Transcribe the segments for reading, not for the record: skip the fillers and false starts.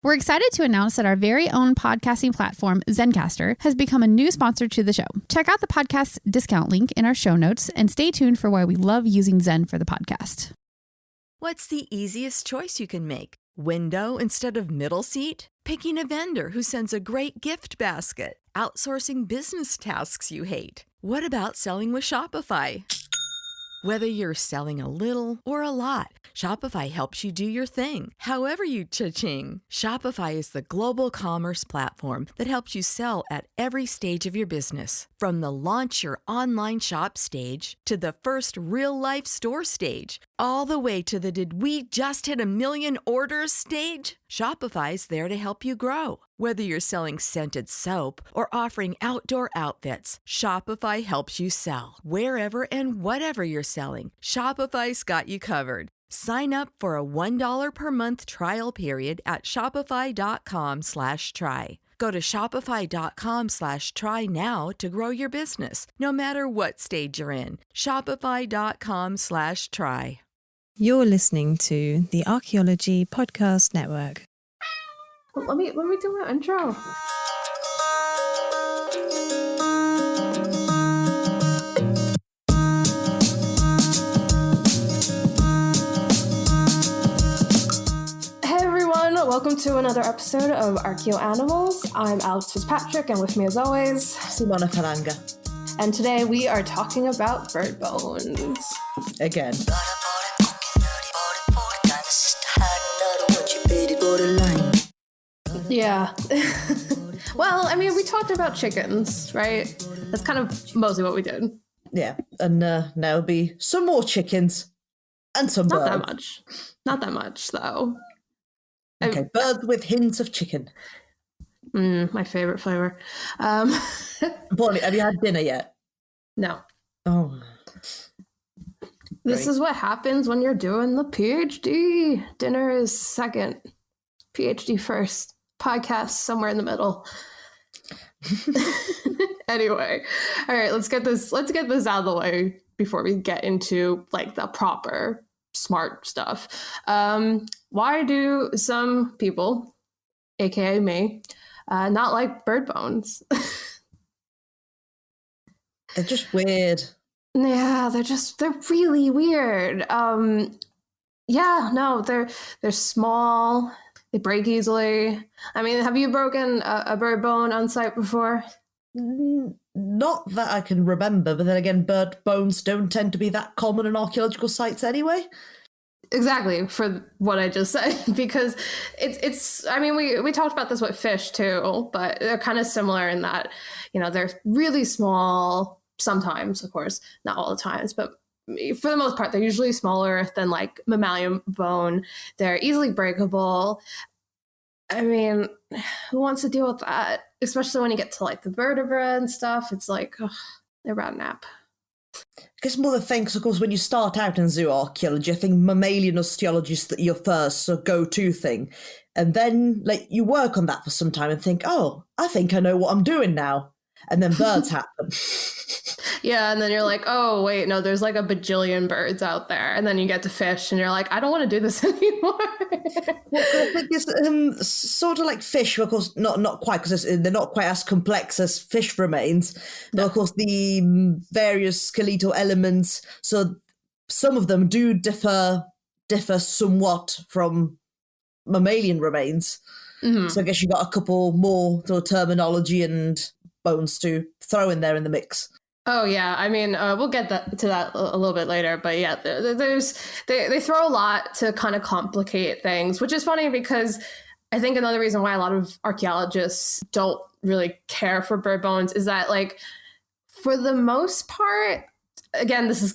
We're excited to announce that our very own podcasting platform, Zencastr, has become a new sponsor to the show. Check out the podcast's discount link in our show notes and stay tuned for why we love using Zen for the podcast. What's the easiest choice you can make? Window instead of middle seat? Picking a vendor who sends a great gift basket? Outsourcing business tasks you hate? What about selling with Shopify? Whether you're selling a little or a lot, Shopify helps you do your thing, however you cha-ching. Shopify is the global commerce platform that helps you sell at every stage of your business. From the launch your online shop stage to the first real-life store stage, all the way to the did we just hit a million orders stage. Shopify's there to help you grow. Whether you're selling scented soap or offering outdoor outfits, Shopify helps you sell. Wherever and whatever you're selling, Shopify's got you covered. Sign up for a $1 per month trial period at shopify.com/try. Go to shopify.com/try now to grow your business, no matter what stage you're in. Shopify.com/try. You're listening to the Archaeology Podcast Network. Let me do my intro. Hey everyone, welcome to another episode of Archeo Animals. I'm Alex Fitzpatrick, and with me as always, Simona Falanga. And today we are talking about bird bones. Again. Yeah. Well, I mean, we talked about chickens, right? That's kind of mostly what we did. Yeah, and now there'll be some more chickens and some birds. Not that much. Not that much, though. Okay, birds with hints of chicken. My favorite flavor. Bonnie, have you had dinner yet? No. Oh. This is what happens when you're doing the PhD. Dinner is second. PhD first. Podcast somewhere in the middle. Anyway, all right, let's get this out of the way before we get into like the proper smart stuff. Why do some people, aka me, not like bird bones? They're just weird. Yeah, they're really weird. They're small. They break easily. I mean, have you broken a bird bone on site before? Not that I can remember, but then again, bird bones don't tend to be that common in archaeological sites anyway. Exactly, for what I just said, because it's. I mean, we talked about this with fish too, but they're kind of similar in that, you know, they're really small sometimes, of course, not all the times, but for the most part, they're usually smaller than like mammalian bone. They're easily breakable. I mean, who wants to deal with that? Especially when you get to like the vertebra and stuff. It's like, they're bad nap. I guess more the thing, because of course, when you start out in zooarchaeology, I think mammalian osteology is your first sort of go-to thing. And then like you work on that for some time and think, oh, I think I know what I'm doing now. And then birds happen. Yeah, and then you're like, oh, wait, no, there's like a bajillion birds out there. And then you get to fish, and you're like, I don't want to do this anymore. Well, I think it's sort of like fish, of course, not quite, because they're not quite as complex as fish remains. But of course, the various skeletal elements, so some of them do differ somewhat from mammalian remains. Mm-hmm. So I guess you got a couple more sort of terminology and bones to throw in there in the mix. Oh yeah, I mean, we'll get to that a little bit later, but yeah, they throw a lot to kind of complicate things, which is funny because I think another reason why a lot of archaeologists don't really care for bird bones is that, like, for the most part, again, this is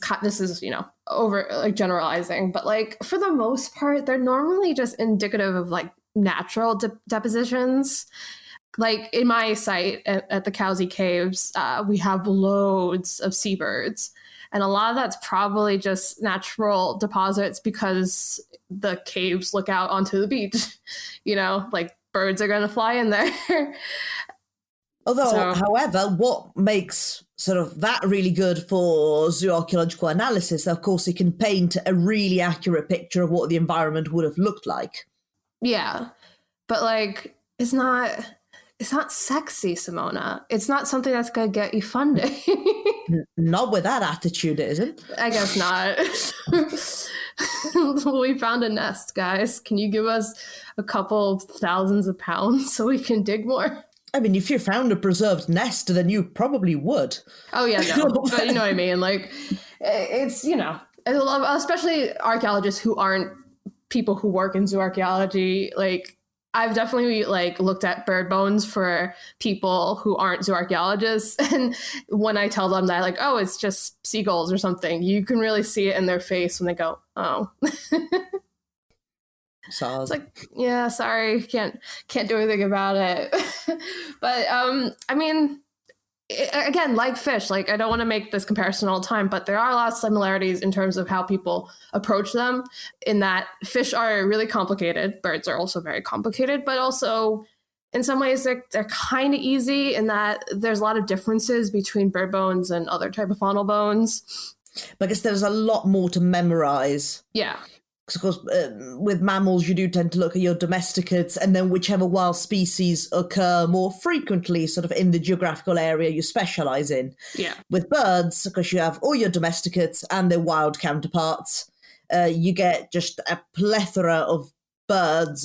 over like generalizing, but like for the most part, they're normally just indicative of like natural depositions. Like in my site at the Cowsey Caves, we have loads of seabirds. And a lot of that's probably just natural deposits because the caves look out onto the beach. You know, like birds are going to fly in there. However, what makes sort of that really good for zooarchaeological analysis, of course, it can paint a really accurate picture of what the environment would have looked like. Yeah. but like it's not sexy, Simona. It's not something that's gonna get you funding. Not with that attitude, it isn't. I guess not. We found a nest, guys. Can you give us a couple thousands of pounds so we can dig more? I mean, if you found a preserved nest, then you probably would. Oh yeah, no, but you know what I mean. Like, it's, you know, especially archaeologists who aren't people who work in zooarchaeology. Like, I've definitely like looked at bird bones for people who aren't zooarchaeologists, and when I tell them that, like, oh, it's just seagulls or something, you can really see it in their face when they go, oh. It's like, yeah, sorry, can't do anything about it. But I mean, again, like fish, like I don't want to make this comparison all the time, but there are a lot of similarities in terms of how people approach them, in that fish are really complicated, birds are also very complicated, but also in some ways they're kind of easy in that there's a lot of differences between bird bones and other type of faunal bones. But I guess there's a lot more to memorize. Yeah. Because of course, with mammals, you do tend to look at your domesticates and then whichever wild species occur more frequently sort of in the geographical area you specialize in. Yeah. With birds, because you have all your domesticates and their wild counterparts, you get just a plethora of birds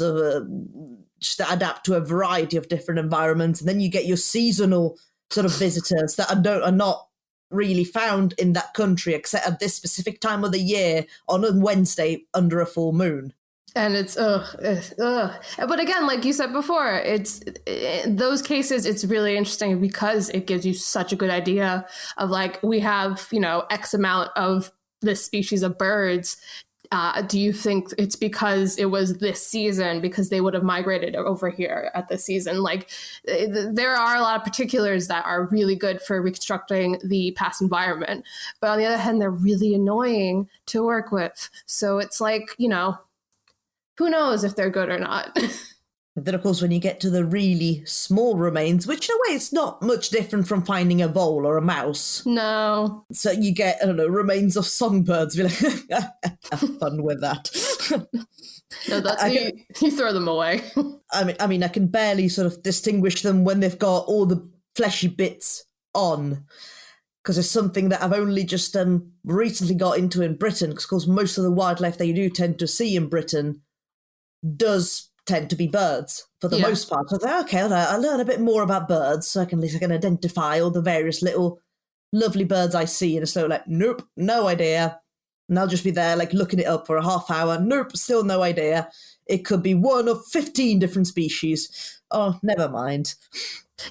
just that adapt to a variety of different environments. And then you get your seasonal sort of visitors that are not really found in that country except at this specific time of the year on a Wednesday under a full moon. And it's but again, like you said before, it's in those cases it's really interesting because it gives you such a good idea of like, we have, you know, X amount of this species of birds. Do you think it's because it was this season, because they would have migrated over here at this season? Like, there are a lot of particulars that are really good for reconstructing the past environment. But on the other hand, they're really annoying to work with. So it's like, you know, who knows if they're good or not? And then, of course, when you get to the really small remains, which in a way it's not much different from finding a vole or a mouse. No. So you get, I don't know, remains of songbirds. Be like, have fun with that. No, you throw them away. I mean, I can barely sort of distinguish them when they've got all the fleshy bits on, because it's something that I've only just recently got into in Britain, because of course most of the wildlife that you do tend to see in Britain does tend to be birds for the most part. So I thought, okay, I'll learn a bit more about birds so at least I can identify all the various little lovely birds I see. And it's so like, nope, no idea. And I'll just be there like looking it up for a half hour. Nope, still no idea. It could be one of 15 different species. Oh, never mind.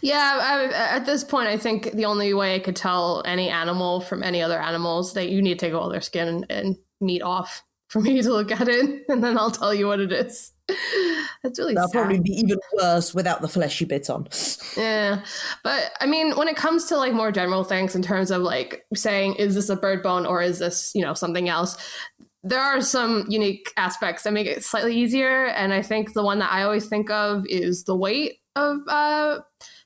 Yeah, at this point, I think the only way I could tell any animal from any other animals that you need to take all their skin and meat off for me to look at it, and then I'll tell you what it is. That's really That'll sad. probably be even worse without the fleshy bits on. Yeah, but I mean, when it comes to like more general things in terms of like saying, is this a bird bone or is this, you know, something else? There are some unique aspects that make it slightly easier, and I think the one that I always think of is the weight of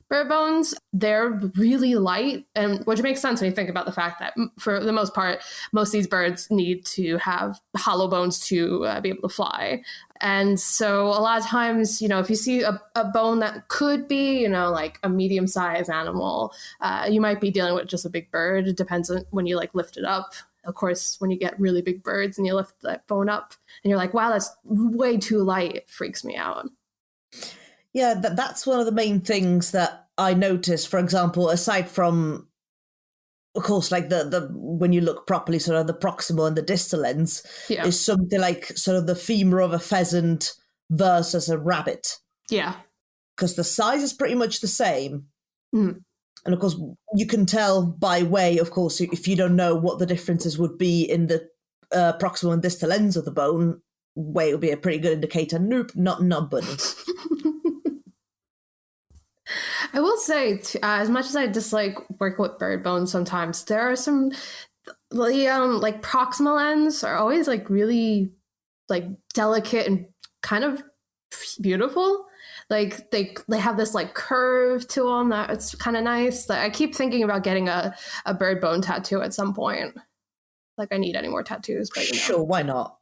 bird bones. They're really light, and which makes sense when you think about the fact that for the most part, most of these birds need to have hollow bones to be able to fly. And so a lot of times, you know, if you see a bone that could be, you know, like a medium-sized animal, you might be dealing with just a big bird. It depends on when you like lift it up. Of course, when you get really big birds and you lift that bone up and you're like, wow, that's way too light, it freaks me out. Yeah, that's one of the main things that I noticed. For example, aside from, of course, like the when you look properly, sort of the proximal and the distal ends, is something like sort of the femur of a pheasant versus a rabbit. Yeah. Because the size is pretty much the same. Mm. And of course, you can tell by way, of course, if you don't know what the differences would be in the proximal and distal ends of the bone, weight would be a pretty good indicator. Nope, not bunny. I will say, as much as I dislike working with bird bones sometimes, there are some, like proximal ends are always like really like delicate and kind of beautiful. Like they have this like curve to them that it's kind of nice. Like, I keep thinking about getting a bird bone tattoo at some point. Like I need any more tattoos. But, you know. Sure, why not?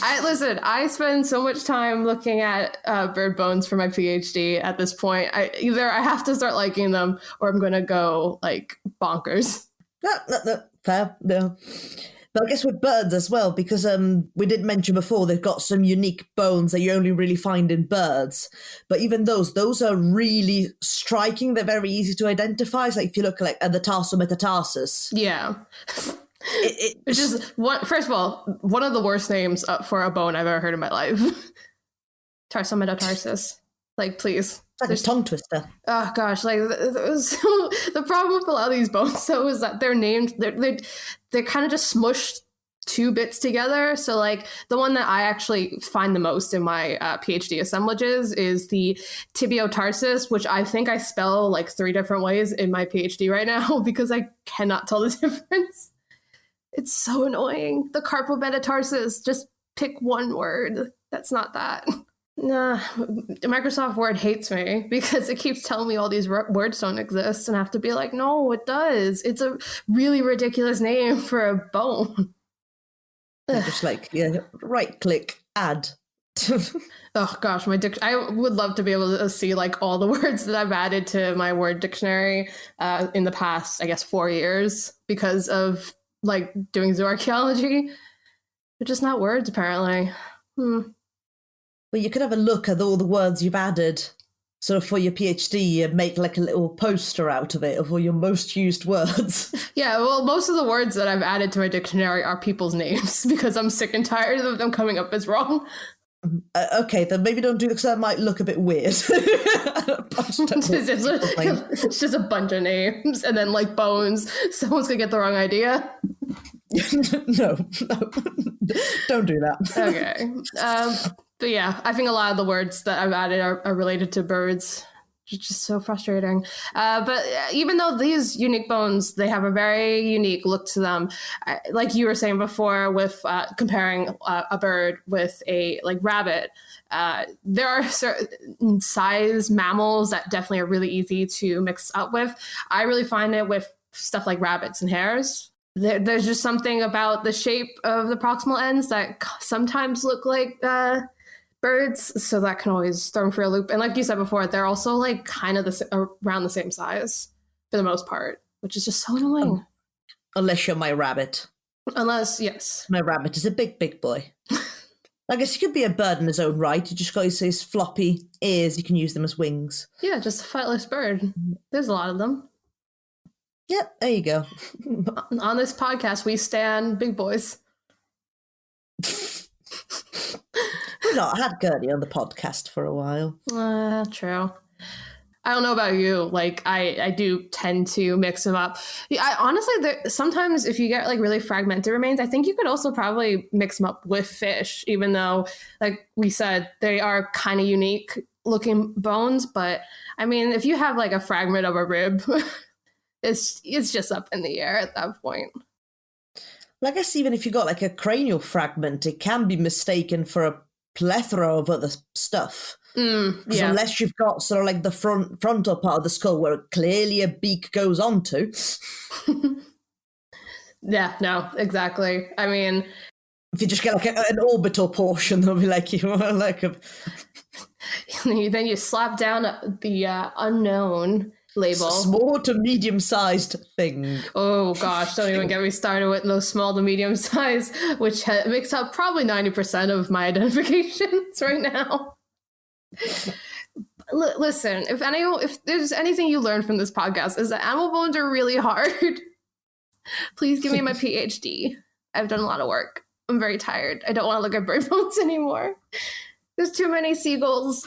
I spend so much time looking at bird bones for my PhD at this point. Either I have to start liking them or I'm going to go like bonkers. No, fair, no. But I guess with birds as well, because we did mention before they've got some unique bones that you only really find in birds. But even those are really striking. They're very easy to identify. So if you look at the tarsometatarsus. Yeah. Which is first of all, one of the worst names for a bone I've ever heard in my life. Tarsometatarsus. Like, please. It's like a tongue twister. Oh gosh, like the problem with a lot of these bones though is that they're named, they're kind of just smushed two bits together. So like the one that I actually find the most in my PhD assemblages is the tibiotarsus, which I think I spell like 3 different ways in my PhD right now because I cannot tell the difference. It's so annoying. The carpometatarsus, just pick one word. That's not that. Nah, Microsoft Word hates me because it keeps telling me all these words don't exist, and I have to be like, no, it does. It's a really ridiculous name for a bone. Just right click, add. Oh gosh, I would love to be able to see like all the words that I've added to my word dictionary in the past, I guess, 4 years because of like doing zooarchaeology. They're just not words, apparently. Well, you could have a look at all the words you've added sort of for your PhD and make like a little poster out of it of all your most used words. Yeah, well, most of the words that I've added to my dictionary are people's names because I'm sick and tired of them coming up as wrong. Okay, then maybe don't do this because that might look a bit weird. It's just a bunch of names and then like bones. Someone's going to get the wrong idea. No, don't do that. Okay. But yeah, I think a lot of the words that I've added are related to birds. It's just so frustrating. But even though these unique bones, they have a very unique look to them. Like you were saying before with comparing a bird with a like rabbit, there are certain size mammals that definitely are really easy to mix up with. I really find it with stuff like rabbits and hares. There's just something about the shape of the proximal ends that sometimes look like birds, so that can always throw them for a loop. And like you said before, they're also like kind of around the same size for the most part, which is just so annoying. Unless you're my rabbit. Unless, yes. My rabbit is a big boy. I guess he could be a bird in his own right. You just got his floppy ears. You can use them as wings. Yeah, just a flightless bird. There's a lot of them. Yep, there you go. On this podcast, we stand big boys. We've not had Gertie on the podcast for a while. True. I don't know about you. Like, I do tend to mix them up. Honestly, sometimes if you get like really fragmented remains, I think you could also probably mix them up with fish, even though, like we said, they are kind of unique looking bones. But I mean, if you have like a fragment of a rib, it's just up in the air at that point. Well, I guess even if you got like a cranial fragment, it can be mistaken for a plethora of other stuff. Yeah. Unless you've got sort of like the frontal part of the skull where clearly a beak goes onto. Yeah, no, exactly. I mean, if you just get like an orbital portion, they'll be like then you slap down the unknown label. Small to medium-sized thing. Oh gosh, don't even get me started with those small to medium-sized, which makes up probably 90% of my identifications right now. Listen, if there's anything you learned from this podcast is that animal bones are really hard. Please give me my PhD. I've done a lot of work. I'm very tired. I don't want to look at bird bones anymore. There's too many seagulls.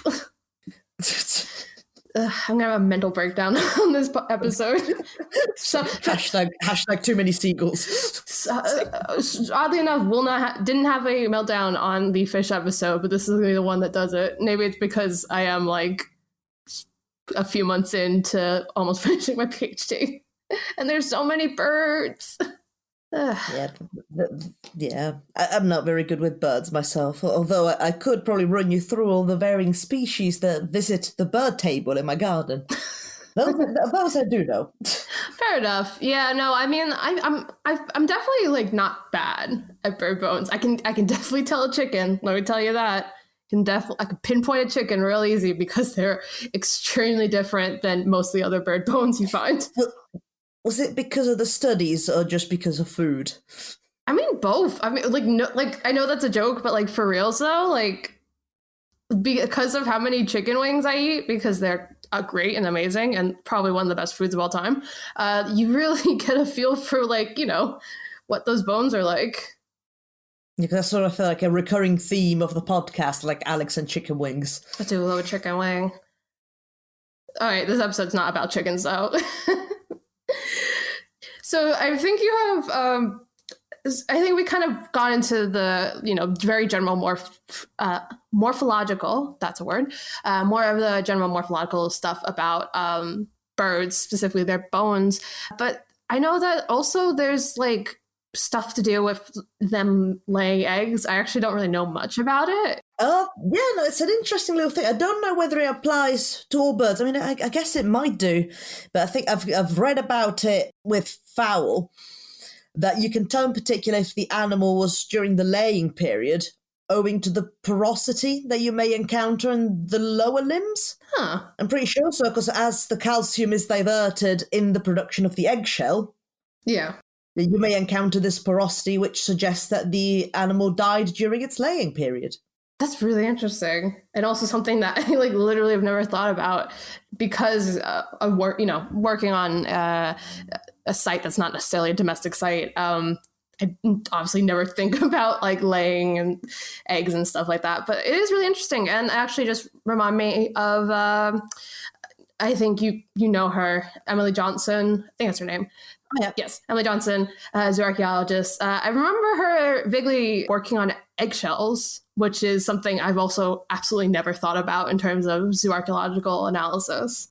I'm gonna have a mental breakdown on this episode. So hashtag too many seagulls. Oddly enough, didn't have a meltdown on the fish episode, but this is gonna be the one that does it. Maybe it's because I am like a few months into almost finishing my PhD, and there's so many birds. Yeah. I'm not very good with birds myself, although I could probably run you through all the varying species that visit the bird table in my garden. Those I do know. Fair enough. Yeah, no, I mean, I'm definitely like not bad at bird bones. I can definitely tell a chicken. Let me tell you that. I can pinpoint a chicken real easy because they're extremely different than most of the other bird bones you find. Was it because of the studies or just because of food? I mean, both. I mean, like, no, like I know that's a joke, but like for reals though, like because of how many chicken wings I eat, because they're great and amazing and probably one of the best foods of all time, you really get a feel for like, you know, what those bones are like. Because I sort of feel like a recurring theme of the podcast, like Alex and chicken wings. I do love a chicken wing. All right, this episode's not about chickens though. So I think you have, I think we kind of got into the, you know, very general morphological, that's a word, more of the general morphological stuff about birds, specifically their bones. But I know that also there's like stuff to do with them laying eggs. I actually don't really know much about it. Yeah, no, it's an interesting little thing. I don't know whether it applies to all birds. I mean, I guess it might do, but I think I've read about it with fowl, that you can tell in particular if the animal was during the laying period, owing to the porosity that you may encounter in the lower limbs. Huh. I'm pretty sure so, because as the calcium is diverted in the production of the eggshell, Yeah. you may encounter this porosity, which suggests that the animal died during its laying period. That's really interesting, and also something that I like literally have never thought about because of working on a site that's not necessarily a domestic site. I obviously never think about like laying and eggs and stuff like that, but it is really interesting, and actually just remind me of I think you know her, Emily Johnson. I think that's her name. Oh, yeah. Yes, Emily Johnson, zooarchaeologist. I remember her vaguely working on eggshells, which is something I've also absolutely never thought about in terms of zooarchaeological analysis.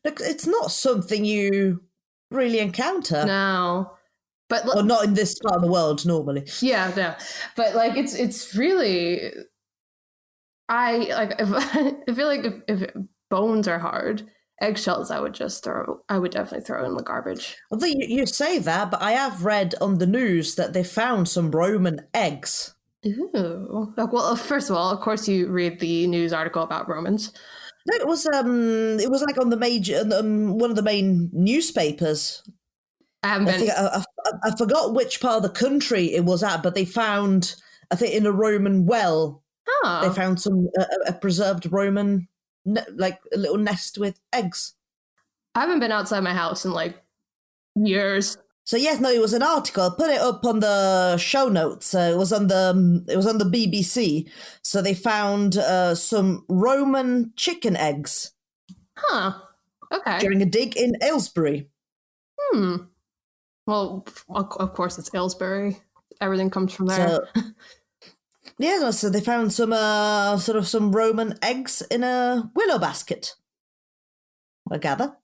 Look, it's not something you really encounter. No. But or not in this part of the world normally. Yeah, no. But like it's really I feel like if bones are hard, eggshells I would definitely throw in the garbage. Although you say that, but I have read on the news that they found some Roman eggs. Ooh. Well, first of all, of course you read the news article about Romans. No, it was like on the major one of the main newspapers. I forgot which part of the country it was at, but they found, I think, in a Roman well, they found some a preserved Roman like a little nest with eggs. I haven't been outside my house in like years. So yes, no, it was an article. I put it up on the show notes. It was on the BBC. So they found some Roman chicken eggs. Huh. Okay. During a dig in Aylesbury. Well, of course it's Aylesbury. Everything comes from there. So they found some some Roman eggs in a willow basket, I gather.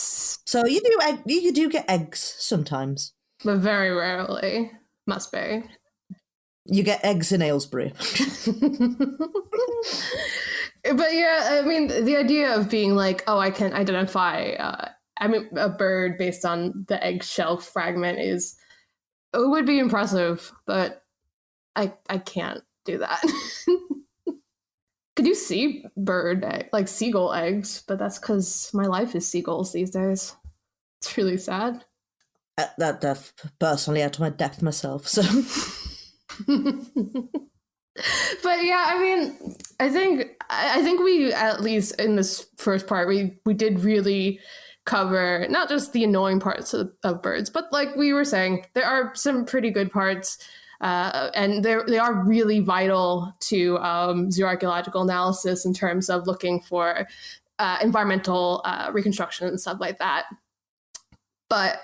So you do get eggs sometimes, but very rarely. Must be. You get eggs in Aylesbury. But yeah, I mean, the idea of being like, oh, I can identify a bird based on the eggshell fragment would be impressive, but I can't do that. Could you see like seagull eggs? But that's because my life is seagulls these days. It's really sad. That personally, out of my depth myself. So, but yeah, I mean, I think we, at least in this first part, we did really cover not just the annoying parts of birds, but like we were saying, there are some pretty good parts. And they are really vital to zooarchaeological analysis in terms of looking for environmental reconstruction and stuff like that. But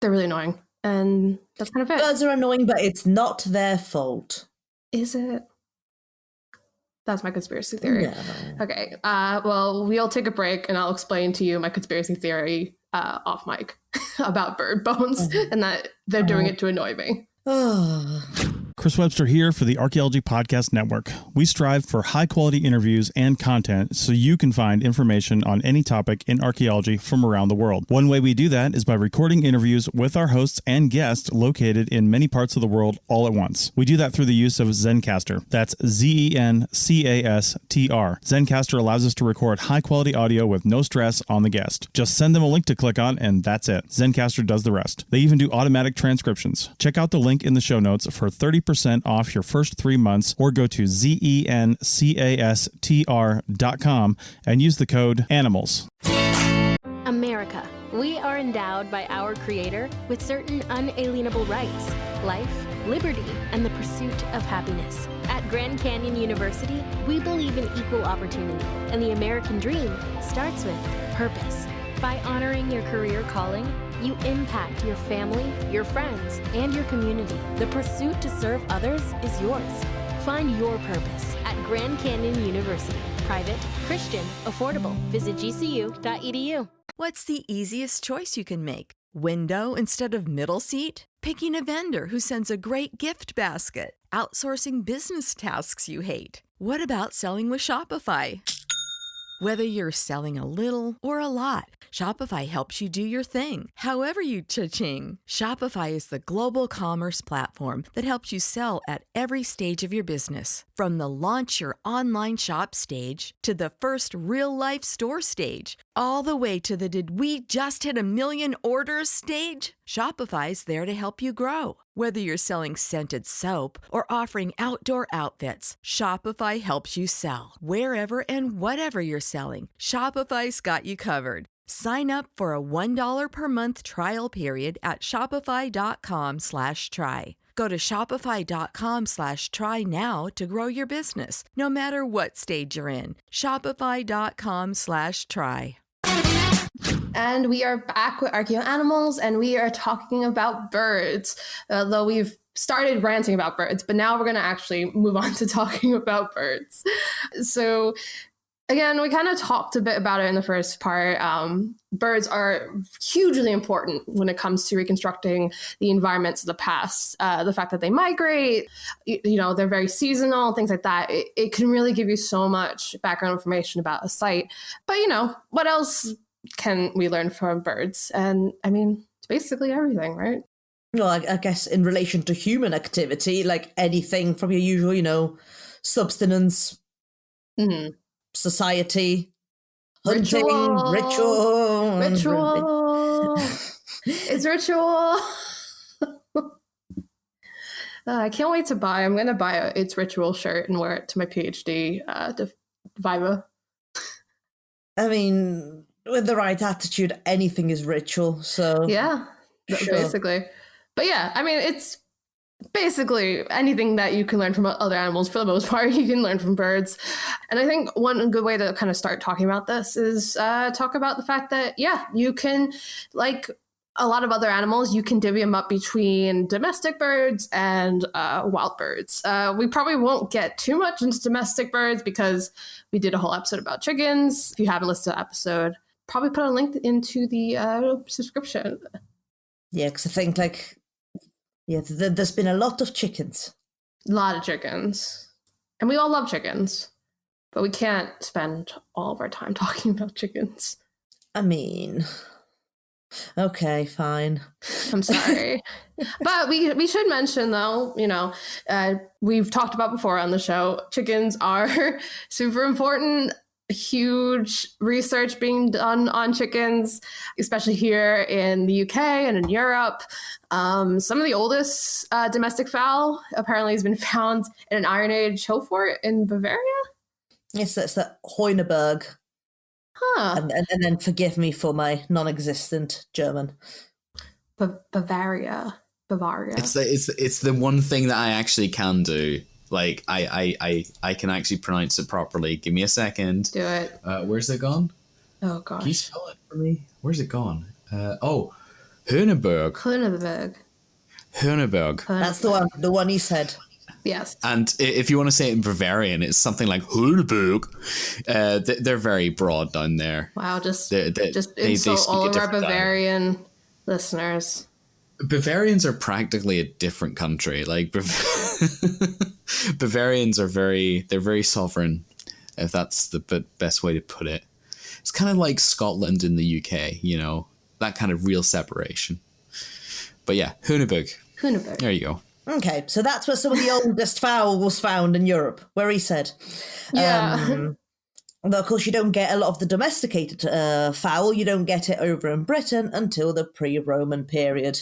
they're really annoying, and that's kind of it. Birds are annoying, but it's not their fault. Is it? That's my conspiracy theory. No. Okay. Well, we'll take a break, and I'll explain to you my conspiracy theory off mic about bird bones and that they're doing it to annoy me. Chris Webster here for the Archaeology Podcast Network. We strive for high-quality interviews and content so you can find information on any topic in archaeology from around the world. One way we do that is by recording interviews with our hosts and guests located in many parts of the world all at once. We do that through the use of Zencastr. That's Zencastr. Zencastr allows us to record high-quality audio with no stress on the guest. Just send them a link to click on, and that's it. Zencastr does the rest. They even do automatic transcriptions. Check out the link in the show notes for 30% off your first 3 months, or go to zencastr.com and use the code ANIMALS. America. We are endowed by our Creator with certain unalienable rights: life, liberty, and the pursuit of happiness. At Grand Canyon University, we believe in equal opportunity, and the American dream starts with purpose. By honoring your career calling, you impact your family, your friends, and your community. The pursuit to serve others is yours. Find your purpose at Grand Canyon University. Private, Christian, affordable. Visit gcu.edu. What's the easiest choice you can make? Window instead of middle seat? Picking a vendor who sends a great gift basket? Outsourcing business tasks you hate? What about selling with Shopify? Whether you're selling a little or a lot, Shopify helps you do your thing, however you cha-ching. Shopify is the global commerce platform that helps you sell at every stage of your business. From the launch your online shop stage to the first real-life store stage, all the way to the did we just hit a million orders stage. Shopify's there to help you grow. Whether you're selling scented soap or offering outdoor outfits, Shopify helps you sell. Wherever and whatever you're selling, Shopify's got you covered. Sign up for a $1 per month trial period at shopify.com/try. Go to shopify.com/try now to grow your business, no matter what stage you're in. Shopify.com/try. And we are back with Archaeo Animals, and we are talking about birds. Though we've started ranting about birds, but now we're going to actually move on to talking about birds. So again, we kind of talked a bit about it in the first part. Birds are hugely important when it comes to reconstructing the environments of the past. The fact that they migrate, they're very seasonal, things like that. It can really give you so much background information about a site. But, what else can we learn from birds? And I mean, it's basically everything, right? Well, I guess in relation to human activity, like anything from your usual, subsistence, society, hunting, ritual. It's ritual. I can't wait to buy. I'm going to buy a It's Ritual shirt and wear it to my PhD Viva. I mean, with the right attitude, anything is ritual. So yeah, sure. Basically. But yeah, I mean, it's basically anything that you can learn from other animals, for the most part, you can learn from birds. And I think one good way to kind of start talking about this is talk about the fact that, you can, like a lot of other animals, you can divvy them up between domestic birds and wild birds. We probably won't get too much into domestic birds because we did a whole episode about chickens. If you haven't listened to the episode, probably put a link into the subscription. Yeah, because I think there's been a lot of chickens. A lot of chickens. And we all love chickens. But we can't spend all of our time talking about chickens. I mean, okay, fine. I'm sorry. But we should mention, though, we've talked about before on the show, chickens are super important. Huge research being done on chickens, especially here in the UK and in Europe. Some of the oldest domestic fowl apparently has been found in an Iron Age hill fort in Bavaria. Yes, that's the Heuneberg. Huh. And then forgive me for my non-existent German. Bavaria. It's the one thing that I actually can do. Like, I can actually pronounce it properly. Give me a second. Do it. Where's it gone? Oh, gosh. Can you spell it for me? Where's it gone? Heuneberg. That's the one he said. Yes. And if you want to say it in Bavarian, it's something like Heuneberg. They're very broad down there. Wow, just insult all of our Bavarian listeners. Bavarians are practically a different country. Like, Bavarians are they're very sovereign, if that's the best way to put it. It's kind of like Scotland in the UK, you know, that kind of real separation. But yeah, Hunebug. There you go. Okay, so that's where some of the oldest fowl was found in Europe, where he said. Yeah. Though, of course, you don't get a lot of the domesticated fowl. You don't get it over in Britain until the pre-Roman period.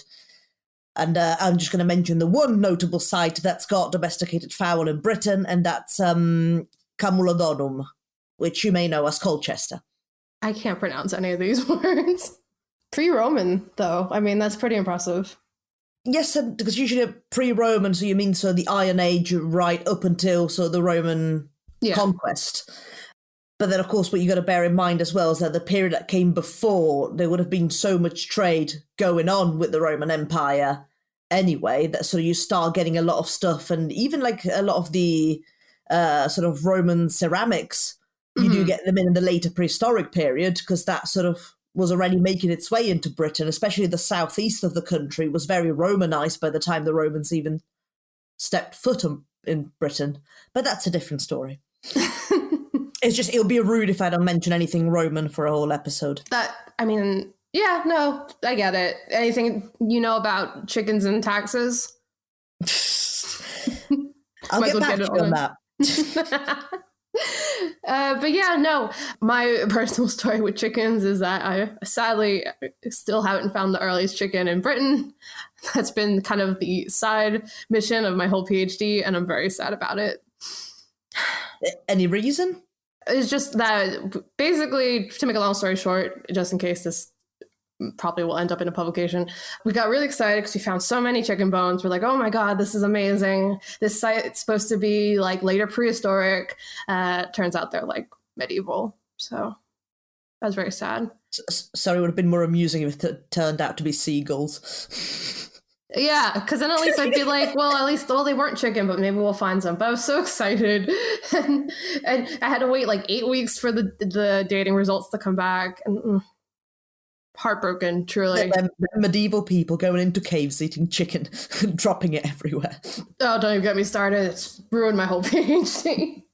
And I'm just going to mention the one notable site that's got domesticated fowl in Britain, and that's Camulodonum, which you may know as Colchester. I can't pronounce any of these words. Pre-Roman, though. I mean, that's pretty impressive. Yes, because usually pre-Roman, so you mean the Iron Age right up until the Roman conquest. But then, of course, what you got to bear in mind as well is that the period that came before, there would have been so much trade going on with the Roman Empire anyway, that you start getting a lot of stuff, and even like a lot of the sort of Roman ceramics, you do get them in the later prehistoric period, because that sort of was already making its way into Britain, especially the southeast of the country was very Romanized by the time the Romans even stepped foot in Britain. But that's a different story. It's just, it'll be rude if I don't mention anything Roman for a whole episode. Yeah, no, I get it. Anything you know about chickens and taxes? I'll get back to you on that. But yeah, no, my personal story with chickens is that I sadly still haven't found the earliest chicken in Britain. That's been kind of the side mission of my whole PhD, and I'm very sad about it. Any reason? It's just that, basically, to make a long story short, just in case this probably will end up in a publication, we got really excited because we found so many chicken bones. We're like, oh my God, this is amazing. This site's supposed to be like later prehistoric. Turns out they're like medieval. So that was very sad. Sorry, it would have been more amusing if it turned out to be seagulls. Yeah, because then at least I'd be like, well, they weren't chicken, but maybe we'll find some. But I was so excited. and I had to wait like 8 weeks for the dating results to come back. And heartbroken, truly. They're medieval people going into caves eating chicken and dropping it everywhere. Oh, don't even get me started. It's ruined my whole PhD.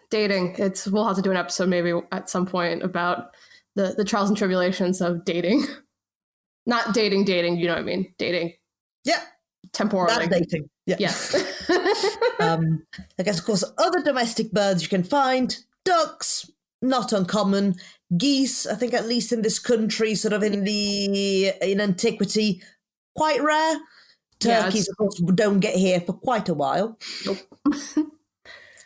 Dating. We'll have to do an episode maybe at some point about the trials and tribulations of dating. Not dating, you know what I mean? Dating. Yeah. Temporally. That dating. Yeah. Yes. I guess, of course, other domestic birds you can find. Ducks, not uncommon. Geese, I think at least in this country, sort of in antiquity, quite rare. Turkeys, of course, don't get here for quite a while. Nope.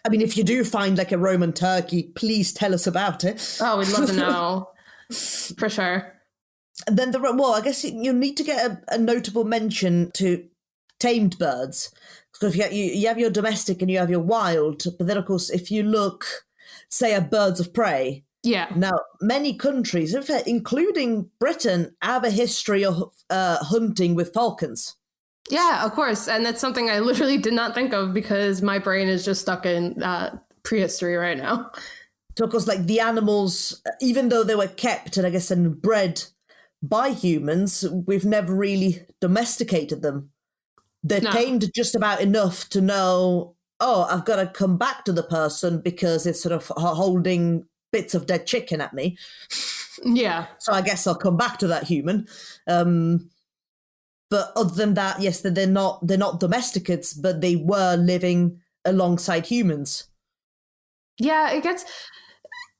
I mean, if you do find like a Roman turkey, please tell us about it. Oh, we'd love to know. For sure. And then I guess you need to get a notable mention to tamed birds. Because you have your domestic and you have your wild, but then of course if you look, say, at birds of prey. Yeah. Now, many countries, in fact, including Britain, have a history of hunting with falcons. Yeah, of course. And that's something I literally did not think of because my brain is just stuck in prehistory right now. So, of course, like the animals, even though they were kept and I guess and bred by humans, we've never really domesticated them. They're tamed just about enough to know, oh, I've got to come back to the person because it's sort of holding bits of dead chicken at me. Yeah. So I guess I'll come back to that human. But other than that, yes, they're not domesticates, but they were living alongside humans. Yeah,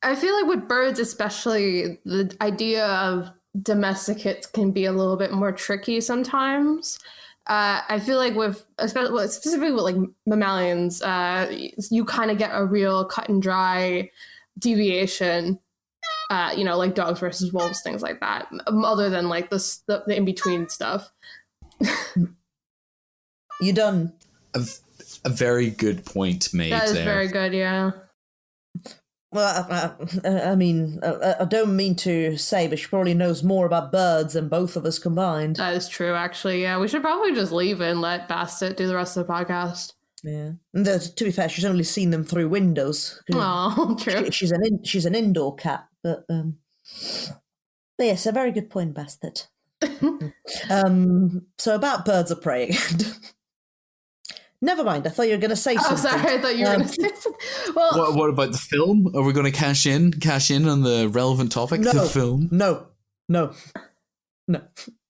I feel like with birds especially, the idea of domesticates can be a little bit more tricky sometimes. I feel like specifically with like mammalians, you kind of get a real cut and dry deviation, like dogs versus wolves, things like that, other than like the in-between stuff. You done a very good point made. That is there. very good, yeah. Well, I mean, I don't mean to say, but she probably knows more about birds than both of us combined. That is true, actually. Yeah, we should probably just leave it and let Bastet do the rest of the podcast. Yeah, and to be fair, she's only seen them through windows. Oh, true. She's an indoor cat, but yes, a very good point, Bastet. So about birds of prey. Never mind. I thought you were going to say something. Oh, sorry. I thought you were going to say something. Well, what about the film? Are we going to cash in on the relevant topic? No, the film? No.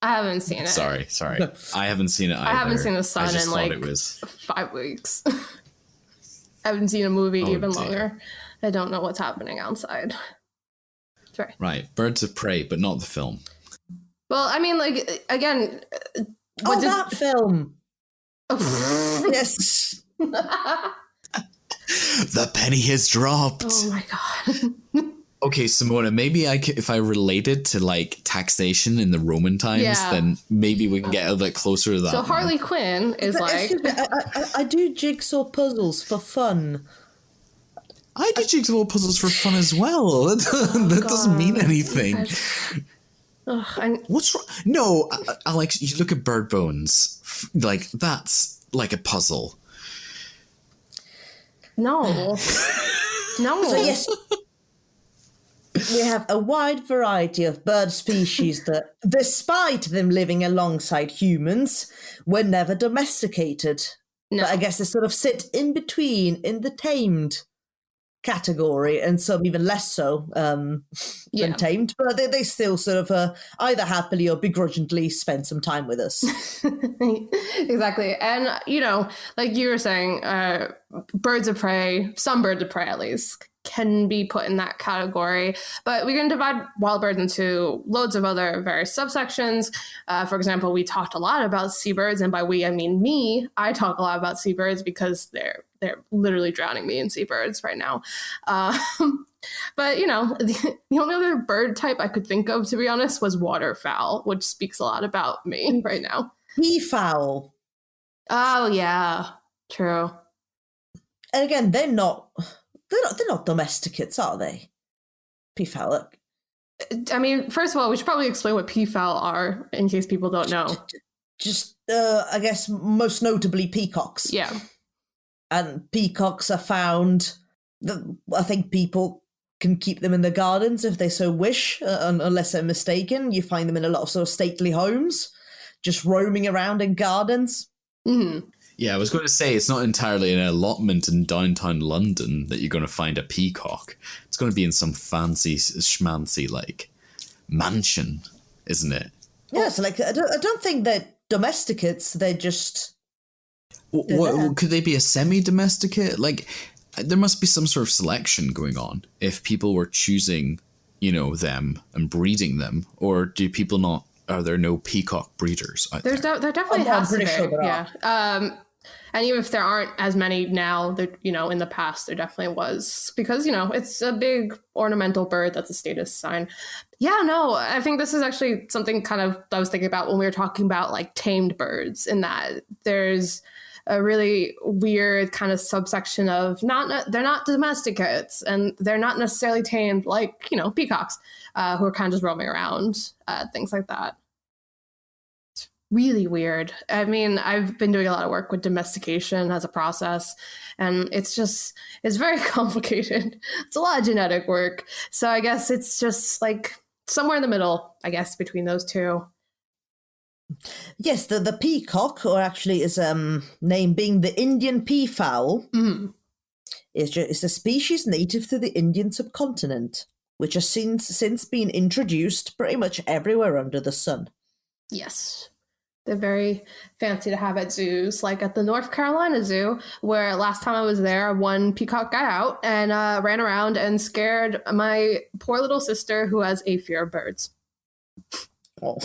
I haven't seen it. Sorry. No. I haven't seen it either. I haven't seen The Sun in like 5 weeks. I haven't seen a movie even longer. I don't know what's happening outside. Sorry. Right. Birds of Prey, but not the film. Well, I mean, like, again... that film! Oh. Yes! The penny has dropped! Oh my god. Okay, Simona, maybe if I related to, like, taxation in the Roman times, then maybe we can get a bit closer to that. So Harley Quinn is I do jigsaw puzzles for fun. I do jigsaw puzzles for fun as well. That doesn't mean anything. What's wrong? No, Alex, you look at bird bones. Like, that's like a puzzle. No. So yes, we have a wide variety of bird species that, despite them living alongside humans, were never domesticated. No. But I guess they sort of sit in between in the tamed category, and some even less so than tamed, but they still sort of either happily or begrudgingly spend some time with us. Exactly. And, like you were saying, birds of prey, some birds of prey at least, can be put in that category, but we can divide wild birds into loads of other various subsections. For example, we talked a lot about seabirds, and by we, I mean me. I talk a lot about seabirds because they're literally drowning me in seabirds right now. But, the only other bird type I could think of, to be honest, was waterfowl, which speaks a lot about me right now. Peafowl. Oh, yeah. True. And again, they're not domesticates, are they? Peafowl. I mean, first of all, we should probably explain what peafowl are in case people don't know. Just, I guess, most notably peacocks. Yeah. And peacocks are found, I think people can keep them in the gardens if they so wish, unless they're mistaken. You find them in a lot of sort of stately homes, just roaming around in gardens. Mm-hmm. Yeah, I was going to say, it's not entirely an allotment in downtown London that you're going to find a peacock. It's going to be in some fancy schmancy, like, mansion, isn't it? Yeah, so, like, I don't think they're domesticates, they're just... Could they be a semi-domesticate? Like, there must be some sort of selection going on if people were choosing, them and breeding them. Or do people not... Are there no peacock breeders out there? There definitely has to be. Sure yeah. And even if there aren't as many now, in the past, there definitely was. Because, it's a big ornamental bird that's a status sign. Yeah, no, I think this is actually something kind of I was thinking about when we were talking about, like, tamed birds, in that there's a really weird kind of subsection of they're not domesticates, and they're not necessarily tamed like, peacocks, who are kind of just roaming around, things like that. It's really weird. I mean, I've been doing a lot of work with domestication as a process, and it's very complicated. It's a lot of genetic work. So I guess it's just like somewhere in the middle, I guess, between those two. Yes, the peacock, or actually is name being the Indian peafowl, is a species native to the Indian subcontinent, which has since been introduced pretty much everywhere under the sun. Yes. They're very fancy to have at zoos, like at the North Carolina Zoo, where last time I was there, one peacock got out and ran around and scared my poor little sister, who has a fear of birds. Oh.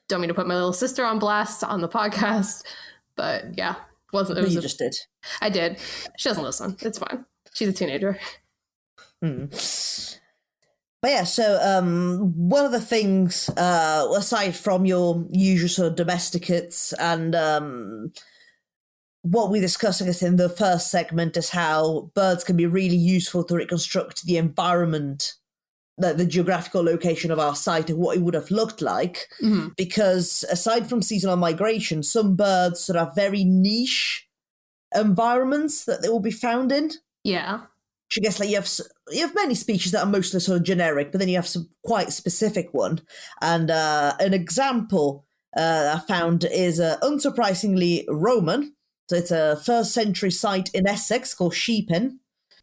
Don't mean to put my little sister on blast on the podcast, but yeah, You just did. I did. She doesn't listen. It's fine. She's a teenager. But yeah, so one of the things, aside from your usual sort of domesticates and what we discussed, I guess, in the first segment is how birds can be really useful to reconstruct the environment, the geographical location of our site and what it would have looked like. Mm-hmm. Because aside from seasonal migration, some birds sort of have very niche environments that they will be found in. Yeah. I guess like you have many species that are mostly sort of generic, but then you have some quite specific one. And an example I found is unsurprisingly Roman. So it's a 1st century site in Essex called Sheepin.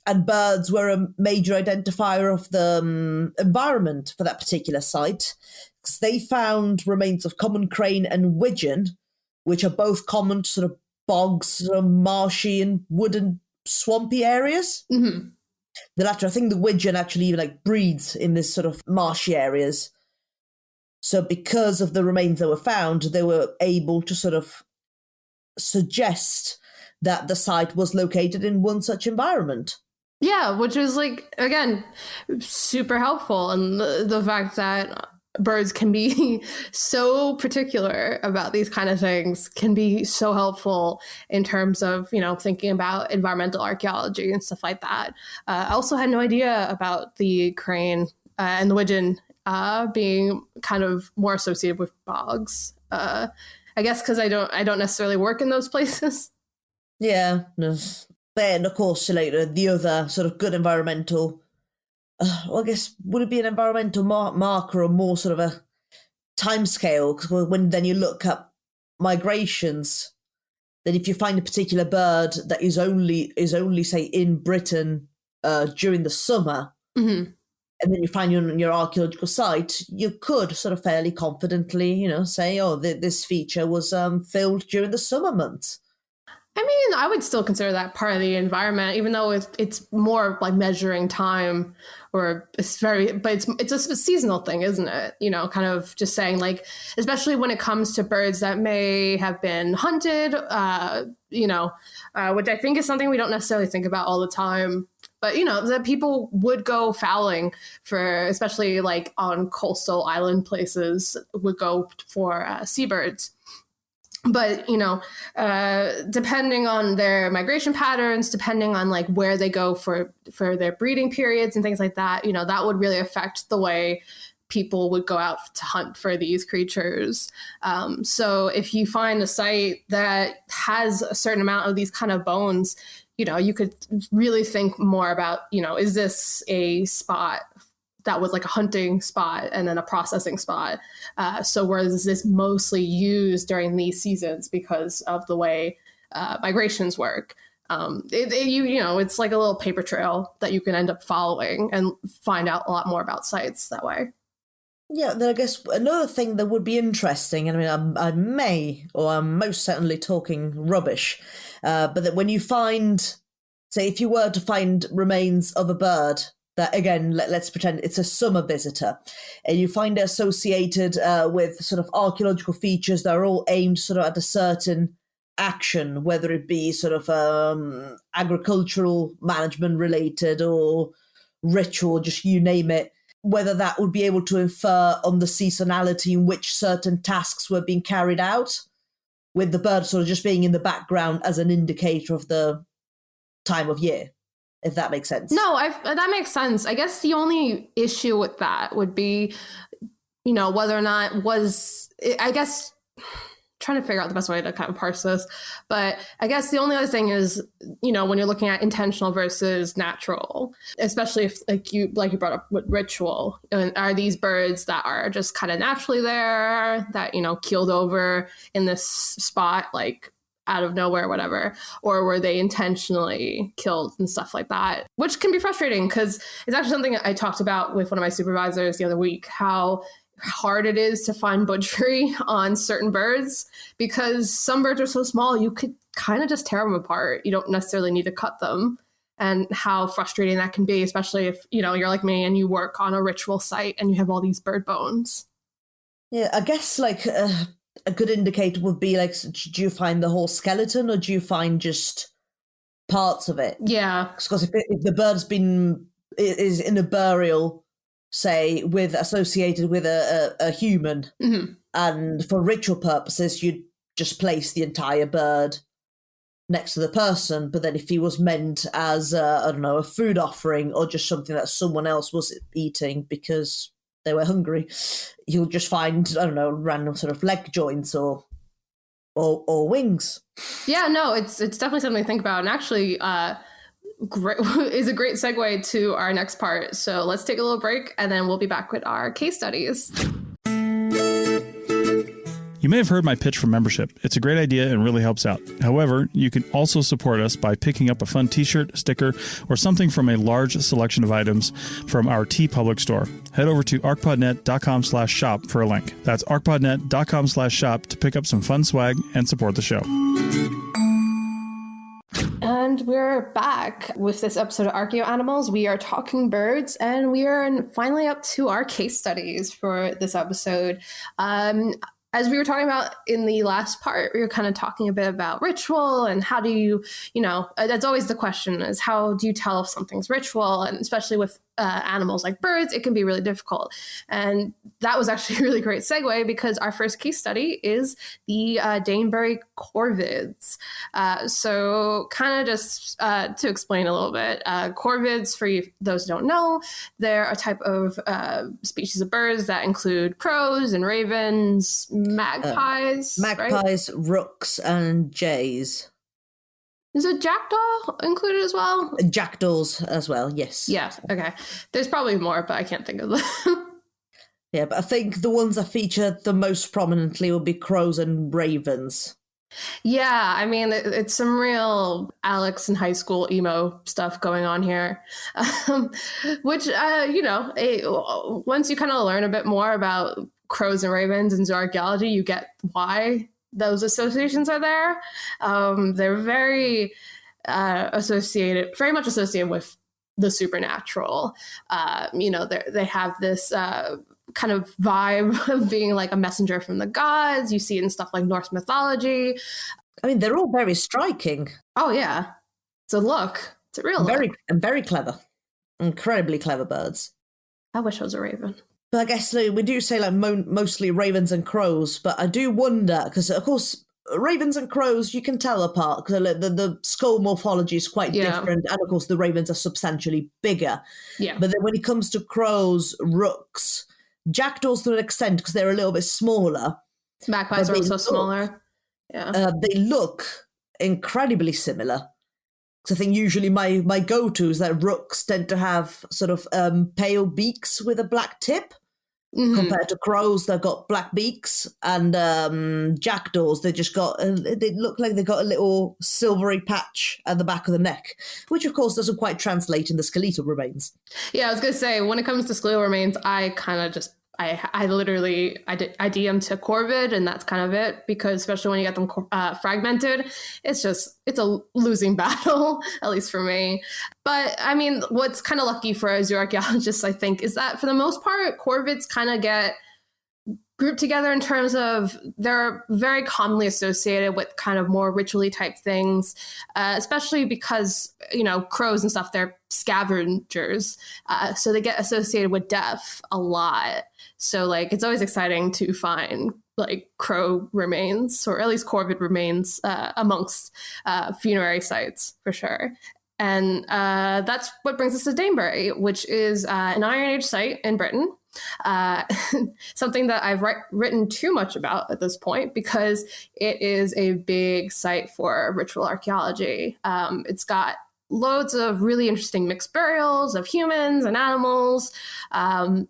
And birds were a major identifier of the environment for that particular site, because they found remains of common crane and widgeon, which are both common to sort of bogs, sort of marshy and wooded swampy areas. Mm-hmm. The latter, I think the widgeon actually even like breeds in this sort of marshy areas. So because of the remains that were found, they were able to sort of suggest that the site was located in one such environment. Yeah, which is like, again, super helpful. And the fact that birds can be so particular about these kind of things can be so helpful in terms of, thinking about environmental archaeology and stuff like that. I also had no idea about the crane and the widgeon being kind of more associated with bogs. I guess because I don't necessarily work in those places. Yeah. Then, of course, later, the other sort of good environmental, I guess, would it be an environmental marker or more sort of a timescale? Because when then you look up migrations, then if you find a particular bird that is only say, in Britain during the summer, mm-hmm. and then you find your archaeological site, you could sort of fairly confidently, say, oh, this feature was filled during the summer months. I mean, I would still consider that part of the environment, even though it's more like measuring time, or it's a seasonal thing, isn't it? Kind of just saying, like, especially when it comes to birds that may have been hunted, which I think is something we don't necessarily think about all the time. But, that people would go fowling for, especially like on coastal island places, would go for seabirds. But, depending on their migration patterns, depending on like where they go for their breeding periods and things like that, that would really affect the way people would go out to hunt for these creatures. So if you find a site that has a certain amount of these kind of bones, you could really think more about, is this a spot that was like a hunting spot and then a processing spot? So where is this mostly used during these seasons because of the way migrations work? It's like a little paper trail that you can end up following and find out a lot more about sites that way. Yeah, then I guess another thing that would be interesting, and I'm most certainly talking rubbish, but that when you find, say, if you were to find remains of a bird that, again, let's pretend it's a summer visitor, and you find it associated with sort of archaeological features that are all aimed sort of at a certain action, whether it be sort of agricultural management related or ritual, just you name it, whether that would be able to infer on the seasonality in which certain tasks were being carried out, with the bird sort of just being in the background as an indicator of the time of year. If that makes sense. No, that makes sense. I guess the only issue with that would be, whether or not trying to figure out the best way to kind of parse this. But I guess the only other thing is, when you're looking at intentional versus natural, especially if like you brought up with ritual, and are these birds that are just kind of naturally there that, keeled over in this spot, like out of nowhere, whatever, or were they intentionally killed and stuff like that, which can be frustrating because it's actually something I talked about with one of my supervisors the other week, how hard it is to find butchery on certain birds because some birds are so small you could kind of just tear them apart. You don't necessarily need to cut them, and how frustrating that can be, especially if you're like me and you work on a ritual site and you have all these bird bones. Yeah, I guess like a good indicator would be like, do you find the whole skeleton or do you find just parts of it? Yeah, because if the bird's is in a burial, say, associated with a human, mm-hmm. and for ritual purposes, you'd just place the entire bird next to the person. But then if he was meant as, a food offering or just something that someone else was eating because they were hungry, you'll just find, random sort of leg joints or wings. Yeah, no, it's definitely something to think about. And actually, great is a great segue to our next part. So let's take a little break, and then we'll be back with our case studies. You may have heard my pitch for membership. It's a great idea and really helps out. However, you can also support us by picking up a fun t-shirt, sticker, or something from a large selection of items from our TeePublic store. Head over to arcpodnet.com/shop for a link. That's arcpodnet.com/shop to pick up some fun swag and support the show. And we're back with this episode of Archaeo Animals. We are talking birds, and we are finally up to our case studies for this episode. As we were talking about in the last part, we were kind of talking a bit about ritual and how do you, that's always the question, is how do you tell if something's ritual? And especially with animals like birds, it can be really difficult. And that was actually a really great segue, because our first case study is the Danebury Corvids. So kind of just to explain a little bit, Corvids, for those who don't know, they're a type of species of birds that include crows and ravens, magpies, right? Rooks, and jays. Is a jackdaw included as well? Jackdaws as well, yes. Yeah, okay. There's probably more, but I can't think of them. Yeah, but I think the ones that feature the most prominently will be crows and ravens. Yeah, I mean, it's some real Alex in high school emo stuff going on here, which, once you kind of learn a bit more about crows and ravens in zooarchaeology, you get why those associations are there. They're very much associated with the supernatural. They have this kind of vibe of being like a messenger from the gods. You see it in stuff like Norse mythology. I mean, they're all very striking. Oh, yeah. It's a look. It's a real look. And very clever. Incredibly clever birds. I wish I was a raven. But I guess we do say like mostly ravens and crows, but I do wonder, because of course ravens and crows you can tell apart, because the skull morphology is quite different, and of course the ravens are substantially bigger. Yeah. But then when it comes to crows, rooks, jackdaws to an extent, because they're a little bit smaller. Magpies are also smaller. Yeah. They look incredibly similar. So I think usually my go-to is that rooks tend to have sort of pale beaks with a black tip. Mm-hmm. Compared to crows, they've got black beaks, and jackdaws, they look like they got a little silvery patch at the back of the neck, which of course doesn't quite translate in the skeletal remains. Yeah, I was gonna say, when it comes to skeletal remains, I kind of just I DM to Corvid, and that's kind of it, because especially when you get them fragmented, it's a losing battle, at least for me. But I mean, what's kind of lucky for zooarchaeologists, I think, is that for the most part, Corvids kind of get grouped together in terms of they're very commonly associated with kind of more ritually type things, especially because, crows and stuff, they're scavengers. So they get associated with death a lot. So like, it's always exciting to find like crow remains, or at least corvid remains amongst funerary sites for sure. And that's what brings us to Danebury, which is an Iron Age site in Britain. Something that I've written too much about at this point, because it is a big site for ritual archaeology. It's got loads of really interesting mixed burials of humans and animals,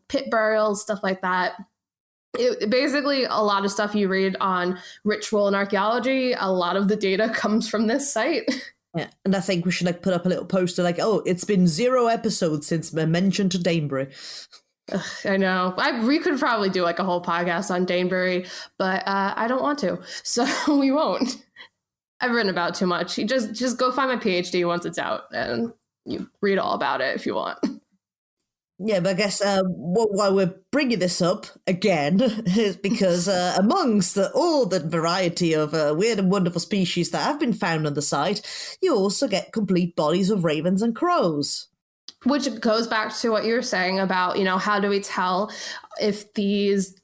pit burials, stuff like that. Basically, a lot of stuff you read on ritual and archaeology, a lot of the data comes from this site. Yeah, and I think we should put up a little poster it's been 0 episodes since mention to Danebury. I know. We could probably do a whole podcast on Danebury, but I don't want to, so we won't. I've written about too much. You just go find my PhD once it's out, and you read all about it if you want. Yeah, but I guess why we're bringing this up again is because amongst all the variety of weird and wonderful species that have been found on the site, you also get complete bodies of ravens and crows. Which goes back to what you were saying about, how do we tell if these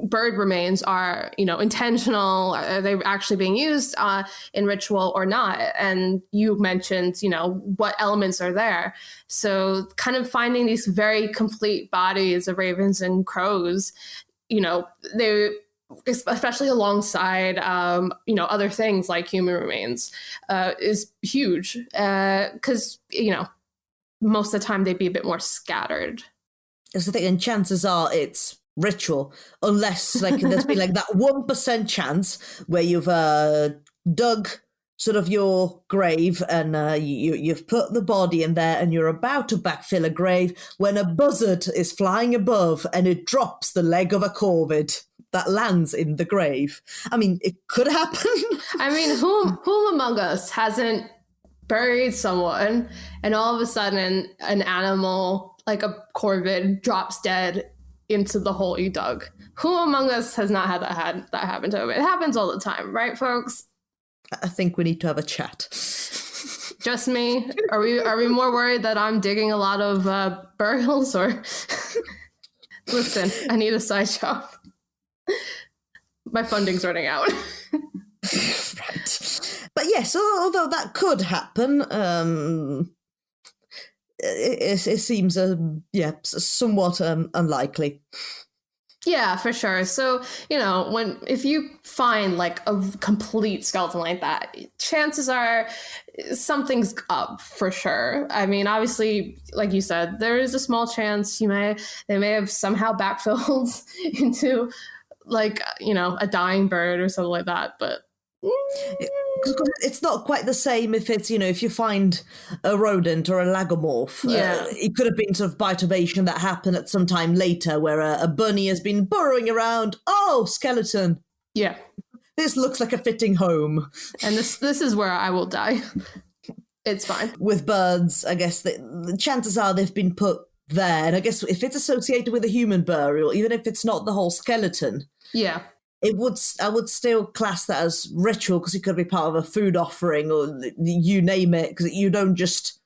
bird remains are, intentional? Are they actually being used in ritual or not? And you mentioned, what elements are there. So kind of finding these very complete bodies of ravens and crows, especially alongside, other things like human remains, is huge. Because, most of the time they'd be a bit more scattered. That's the thing, and chances are it's ritual, unless like there's been like that 1% chance where you've dug sort of your grave and you've put the body in there and you're about to backfill a grave when a buzzard is flying above and it drops the leg of a corvid that lands in the grave. I mean, it could happen. I mean, who among us hasn't buried someone and all of a sudden an animal like a corvid drops dead into the hole you dug? Who among us has not had that happen to him? It happens all the time, right, folks? I think we need to have a chat. Just me? Are we more worried that I'm digging a lot of burials, or listen, I need a side job. My funding's running out. Right. But yes, although that could happen, it seems somewhat unlikely. Yeah, for sure. So, if you find like a complete skeleton like that, chances are something's up for sure. I mean, obviously, like you said, there is a small chance they may have somehow backfilled into like, a dying bird or something like that. But it's not quite the same if it's, if you find a rodent or a lagomorph. Yeah. It could have been sort of bitovation that happened at some time later where a bunny has been burrowing around. Oh, skeleton. Yeah. This looks like a fitting home. And this is where I will die. It's fine. With birds, I guess the chances are they've been put there. And I guess if it's associated with a human burial, even if it's not the whole skeleton. Yeah. I would still class that as ritual because it could be part of a food offering or you name it, because you don't just,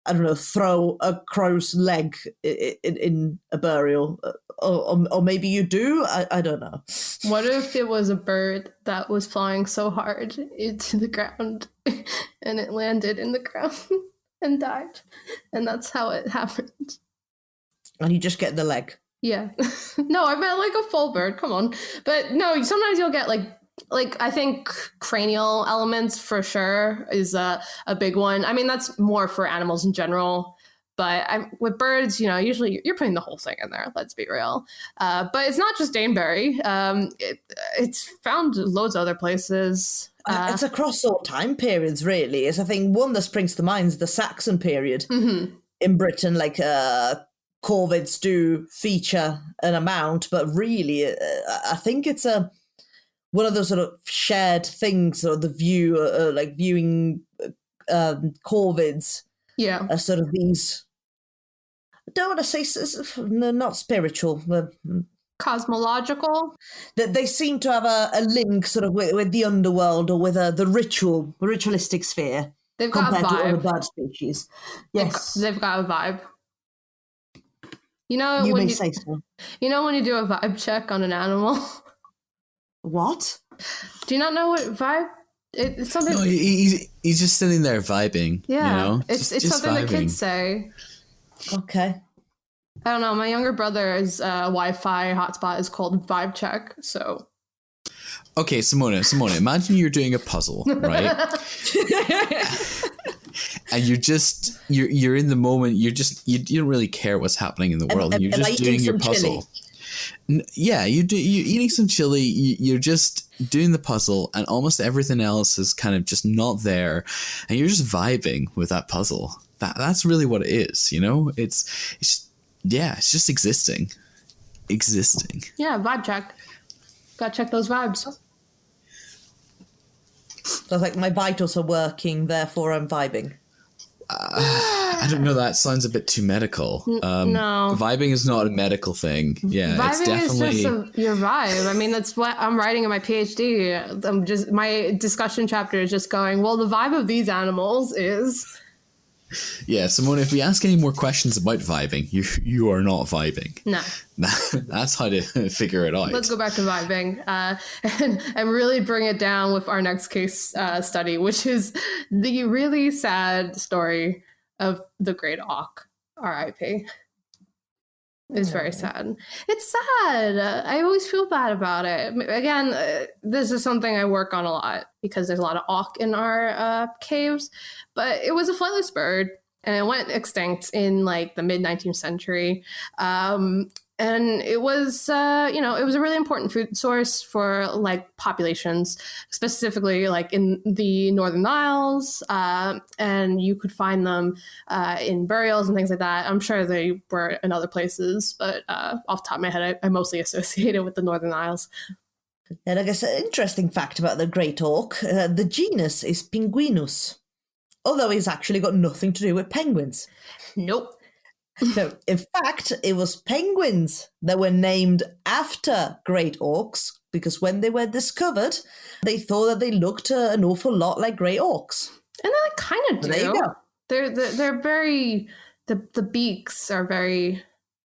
I don't know, throw a crow's leg in a burial. Or maybe you do. I don't know. What if it was a bird that was flying so hard into the ground and it landed in the ground and died? And that's how it happened. And you just get the leg. Yeah. No, I meant like a full bird. Come on. But no, sometimes you'll get like I think cranial elements for sure is a big one. I mean, that's more for animals in general. But with birds, usually you're putting the whole thing in there. Let's be real. But it's not just Danebury. It's found loads of other places. It's across all time periods, really. It's, I think, one that springs to mind is the Saxon period in Britain. Like Corvids do feature an amount, but really, I think it's one of those sort of shared things, or the view, like viewing Corvids. Yeah, sort of these. I don't want to say not spiritual, but cosmological. That they seem to have a link, sort of with the underworld or with the ritualistic sphere. They've got a vibe. Compared to other bird species. Yes, they've got a vibe. You may say so. When you do a vibe check on an animal. What? Do you not know what vibe? It's something. No, he's just sitting there vibing. Yeah, it's just something vibing. That kids say. Okay. I don't know. My younger brother's Wi-Fi hotspot is called Vibe Check. So. Okay, Simona, imagine you're doing a puzzle, right? And you're in the moment. You don't really care what's happening in the world. You're just doing your puzzle. Yeah, you're eating some chili. You're just doing the puzzle, and almost everything else is kind of just not there, and you're just vibing with that puzzle. That's really what it is. It's just existing. Yeah, vibe check. Gotta check those vibes. So it's like my vitals are working, therefore I'm vibing. I don't know. That sounds a bit too medical. No, vibing is not a medical thing. Yeah, vibing it's definitely is just your vibe. I mean, that's what I'm writing in my PhD. My discussion chapter is just going. Well, the vibe of these animals is. Yeah, Simona, if we ask any more questions about vibing, you are not vibing. No. That's how to figure it out. Let's go back to vibing and really bring it down with our next case study, which is the really sad story of the Great Auk, R.I.P. It's very sad. It's sad. I always feel bad about it. Again, this is something I work on a lot because there's a lot of auk in our caves. But it was a flightless bird, and it went extinct in like the mid-19th century. And it was, it was a really important food source for like populations, specifically like in the Northern Isles. And you could find them in burials and things like that. I'm sure they were in other places, but off the top of my head, I mostly associate it with the Northern Isles. And I guess an interesting fact about the great auk, the genus is Pinguinus, although it's actually got nothing to do with penguins. Nope. No, in fact, it was penguins that were named after great auks because when they were discovered, they thought that they looked an awful lot like great auks. And they kind of do. There you go. They're very, the beaks are very,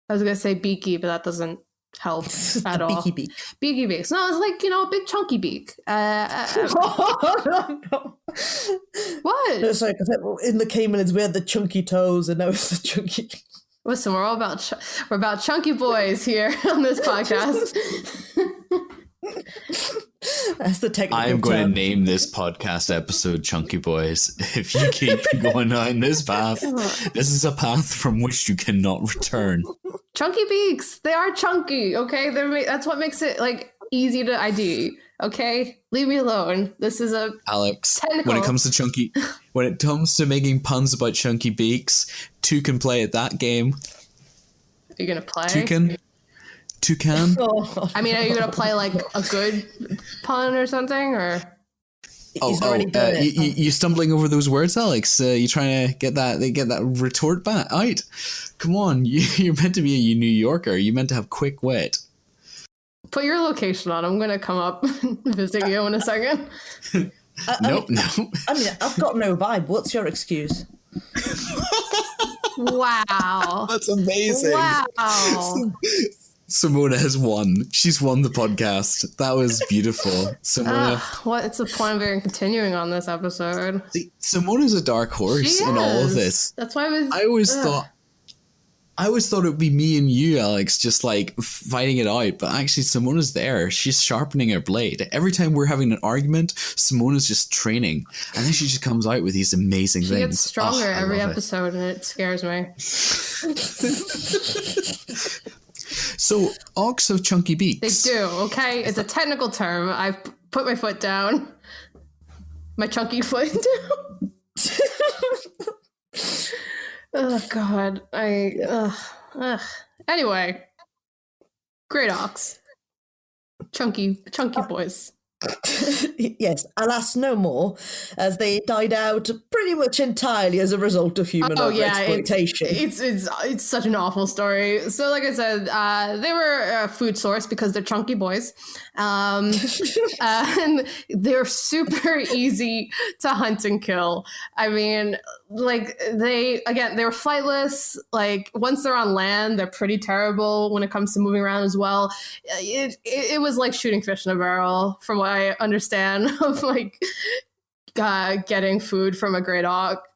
I was going to say beaky, but that doesn't help at all. Beaky beak. Beaky beaks. No, it's like, a big chunky beak. No. What? No, sorry, because in the caimans we had the chunky toes and now it's the chunky... Listen, we're all about chunky boys here on this podcast. That's the technical I am going term. to name this podcast episode Chunky Boys. If you keep going down this path, this is a path from which you cannot return. Chunky beaks. They are chunky, okay? That's what makes it like easy to ID. Okay, leave me alone. This is a Alex. technical. When it comes to making puns about chunky beaks, two can play at that game. Are you gonna play? Toucan. I mean, are you gonna play like a good pun or something, or? You stumbling over those words, Alex? You trying to get that retort back out? Come on, you're meant to be a New Yorker. You're meant to have quick wit. Put your location on. I'm gonna come up and visit you in a second. No. I mean, I've got no vibe. What's your excuse? Wow. That's amazing. Wow. Simona has won. She's won the podcast. That was beautiful. Simona. What's the point of even continuing on this episode? See, Simona's a dark horse in all of this. That's why I always thought it would be me and you, Alex, just like fighting it out. But actually, Simona's there. She's sharpening her blade. Every time we're having an argument, Simona's just training. And then she just comes out with these amazing things. She gets stronger every love episode, and it scares me. So, auks have chunky beaks. They do, okay? It's a technical term. I've put my foot down. My chunky foot down. Oh, God. Anyway. Great auks. Chunky boys. Yes, alas, no more, as they died out pretty much entirely as a result of human exploitation. It's such an awful story. So, like I said, they were a food source because they're chunky boys, and they're super easy to hunt and kill. I mean, like they were flightless. Like once they're on land, they're pretty terrible when it comes to moving around as well. It was like shooting fish in a barrel, from what I understand of like getting food from a great auk.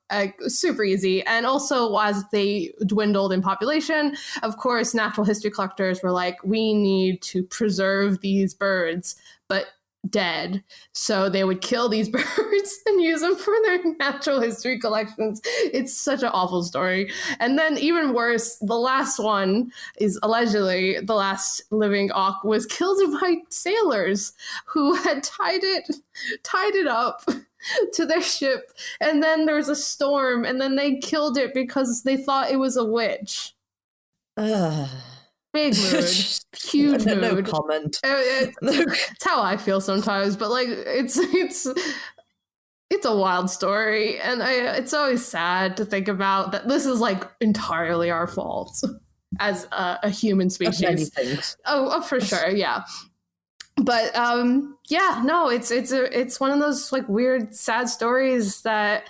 Super easy. And also, as they dwindled in population, of course, natural history collectors were like, we need to preserve these birds, but dead. So they would kill these birds and use them for their natural history collections. It's such an awful story. And then even worse, the last one is allegedly the last living auk was killed by sailors who had tied it up to their ship, and then there was a storm, and then they killed it because they thought it was a witch. Big mood. Huge mood. No comment. It's how I feel sometimes, but like it's a wild story, and it's always sad to think about that this is like entirely our fault as a human species. Oh, for sure, yeah. But it's one of those like weird, sad stories that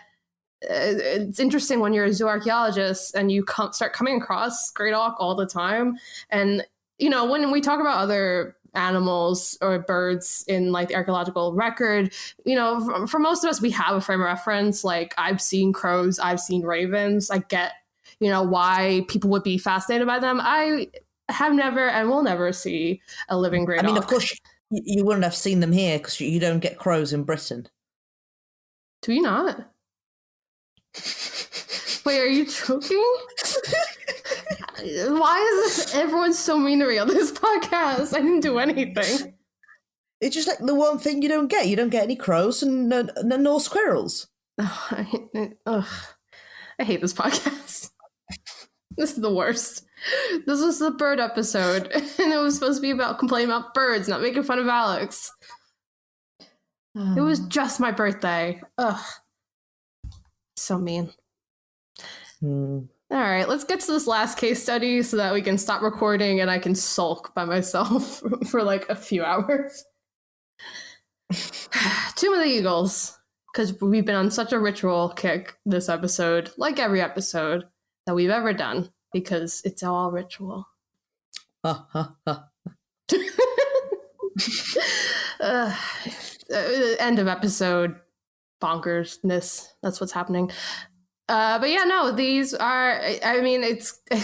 it's interesting when you're a zooarchaeologist and you start coming across great auk all the time. And, when we talk about other animals or birds in like the archaeological record, for most of us, we have a frame of reference. Like I've seen crows, I've seen ravens. I get, why people would be fascinated by them. I have never and will never see a living grey I mean, auk. of course, you wouldn't have seen them here because you don't get crows in Britain. Do you not? Wait, are you joking? Why is everyone so mean to me on this podcast? I didn't do anything. It's just like the one thing you don't get. You don't get any crows and no squirrels. I hate this podcast. This is the worst. This was the bird episode, and it was supposed to be about complaining about birds, not making fun of Alex. It was just my birthday. Ugh. So mean. All right, let's get to this last case study so that we can stop recording and I can sulk by myself for like a few hours. Tomb of the Eagles, because we've been on such a ritual kick this episode, like every episode that we've ever done, because it's all ritual. End of episode bonkersness. That's what's happening. But yeah, no, these are, I mean,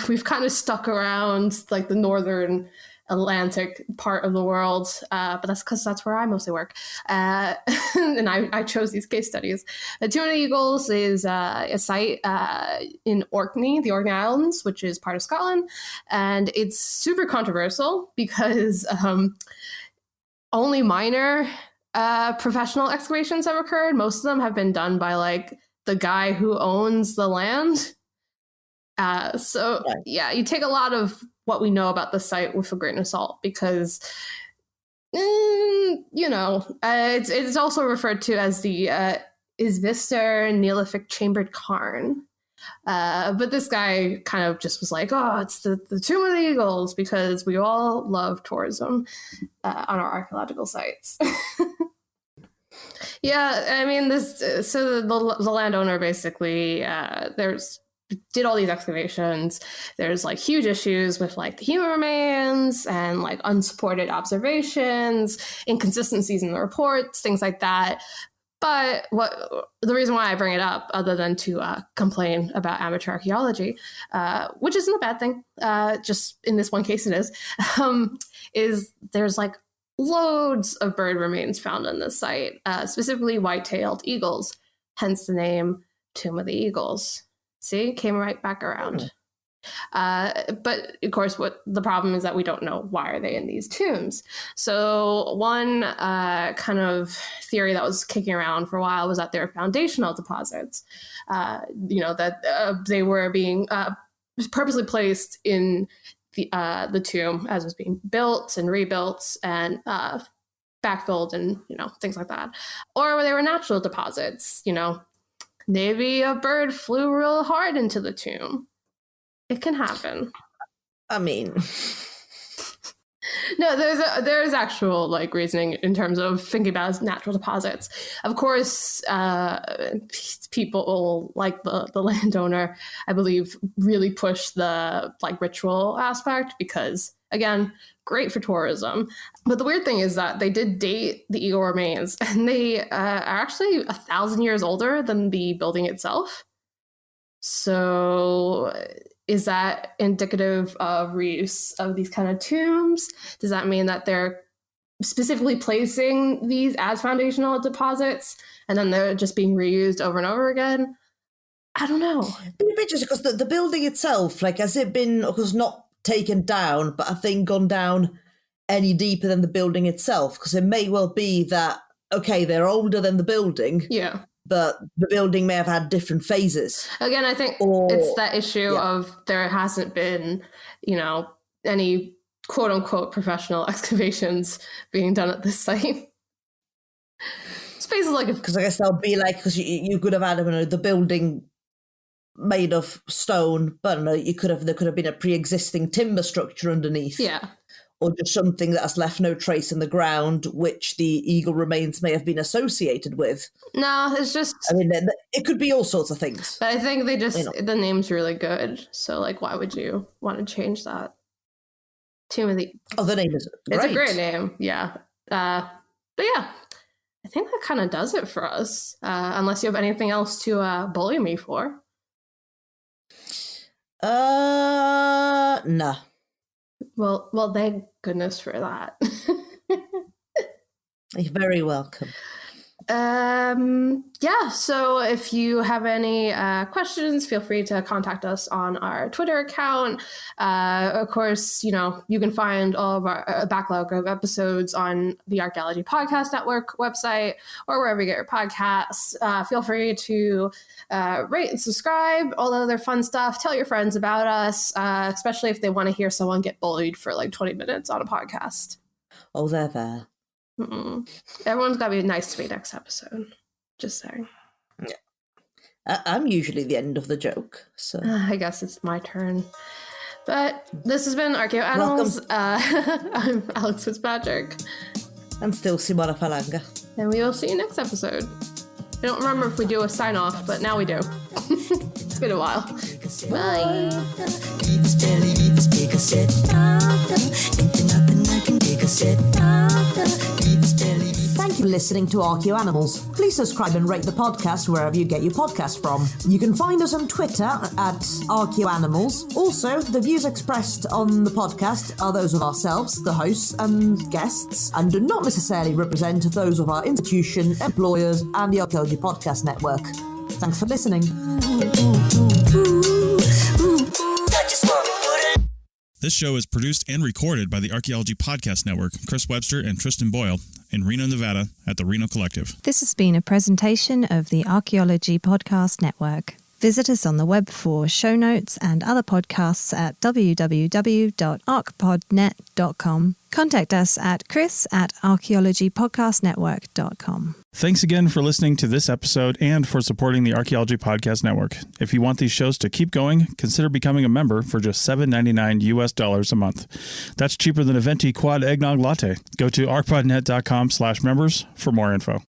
we've kind of stuck around like the northern Atlantic part of the world, but that's because that's where I mostly work. And I chose these case studies. The Tomb of the Eagles is a site in Orkney, the Orkney Islands, which is part of Scotland. And it's super controversial because only minor professional excavations have occurred. Most of them have been done by like the guy who owns the land. So yeah, you take a lot of what we know about the site with a grain of salt because, it's also referred to as the Isvister Neolithic chambered cairn. But this guy kind of just was like, oh, it's the Tomb of the Eagles because we all love tourism on our archaeological sites. Yeah, I mean, so the landowner basically, did all these excavations. There's like huge issues with like the human remains and like unsupported observations, inconsistencies in the reports, things like that. But the reason why I bring it up, other than to complain about amateur archaeology, which isn't a bad thing, just in this one case it is there's like loads of bird remains found on this site, specifically white-tailed eagles, hence the name Tomb of the Eagles. See, came right back around. But of course, what the problem is that we don't know why are they in these tombs. So one kind of theory that was kicking around for a while was that they're foundational deposits. That they were being purposely placed in the tomb as it was being built and rebuilt and backfilled and things like that, or they were natural deposits. Maybe a bird flew real hard into the tomb. It can happen. I mean, no, there's actual like reasoning in terms of thinking about natural deposits. Of course, people like the landowner, I believe, really push the like ritual aspect because, again, great for tourism. But the weird thing is that they did date the eagle remains, and they are actually 1,000 years older than the building itself. So is that indicative of reuse of these kind of tombs? Does that mean that they're specifically placing these as foundational deposits and then they're just being reused over and over again? I don't know. It'd be interesting because the building itself, like, has it been, of course, not taken down, but I think gone down any deeper than the building itself? Because it may well be that, okay, they're older than the building. Yeah. But the building may have had different phases. Again, I think it's that issue of there hasn't been, any quote unquote professional excavations being done at this site. Space is like because I guess that'll be like, because you could have had the building made of stone, but there could have been a pre-existing timber structure underneath. Yeah. Or just something that has left no trace in the ground, which the eagle remains may have been associated with. No, it's just... I mean, it could be all sorts of things. But I think they just... The name's really good. So, like, why would you want to change that? Tomb of the... Oh, the name is great. It's a great name, yeah. But yeah, I think that kind of does it for us. Unless you have anything else to bully me for. Nah. Well, thank goodness for that. You're very welcome. So if you have any questions, feel free to contact us on our Twitter account. Of course, you can find all of our backlog of episodes on the Archaeology Podcast Network website or wherever you get your podcasts. Feel free to rate and subscribe, all the other fun stuff. Tell your friends about us, especially if they want to hear someone get bullied for like 20 minutes on a podcast. Oh, they're there. Everyone's got to be nice to me next episode. Just saying. Yeah. I'm usually the end of the joke, so I guess it's my turn. But this has been Archeo Animals. I'm Alex Fitzpatrick. I'm still Simona Falanga. And we will see you next episode. I don't remember if we do a sign off, but now we do. It's been a while. Bye. Thank you for listening to Archeo Animals. Please subscribe and rate the podcast wherever you get your podcast from. You can find us on Twitter at Archeo Animals. Also, the views expressed on the podcast are those of ourselves, the hosts and guests, and do not necessarily represent those of our institution, employers, and the Archaeology Podcast Network. Thanks for listening. This show is produced and recorded by the Archaeology Podcast Network, Chris Webster and Tristan Boyle, in Reno, Nevada, at the Reno Collective. This has been a presentation of the Archaeology Podcast Network. Visit us on the web for show notes and other podcasts at www.archpodnet.com. Contact us at chris@archaeologypodcastnetwork.com. Thanks again for listening to this episode and for supporting the Archaeology Podcast Network. If you want these shows to keep going, consider becoming a member for just $7.99 US a month. That's cheaper than a venti quad eggnog latte. Go to archpodnet.com/members for more info.